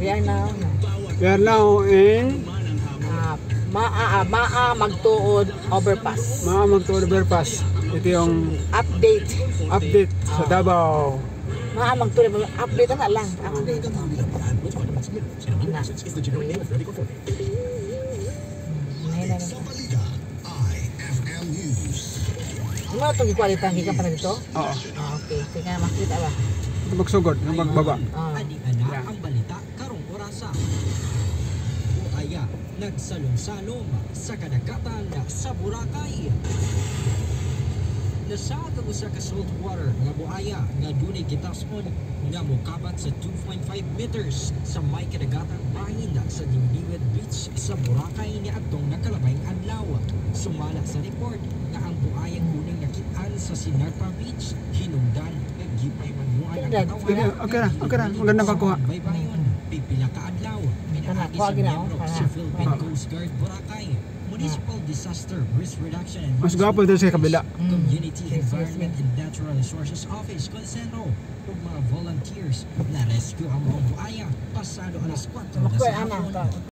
We are now in Magtuod Overpass. Magtuod Overpass. Ito yung Update sa Davao. Magtuod update na lang. Update. Ano itong ikwalita? Hindi ka pa na dito? Oo. Okay. Tingnan makita ba? Ito magsugod, yung magbaba. Adi-ana ang balita karong orasa. Buaya nagsalong-salong sa kadagatan sa Boracay. Nasaad ang usa ka saltwater nga buaya nga dunay gitason nga mokabat sa 2.5 meters sa may kadagatang bahin sa Dimdiwet Beach sa Boracay niadtong nakalabay adlaw. Sumala sa report nga ang buaya kunang nakitaan sa Sinarpa Beach hinungdan nga gipay manuan ang katawan. Okay na. Magandang pagkuha. Baybayon pipila ka adlaw. Pinaagi sa miyembro sa Philippine Coast Guard Boracay. Municipal Disaster Risk Reduction and Mas gwapo din sa kabila. Community Environment and Natural Resources Office Consentro ug mga volunteers na rescue ang mga buaya pasado alas 4 sa hapon.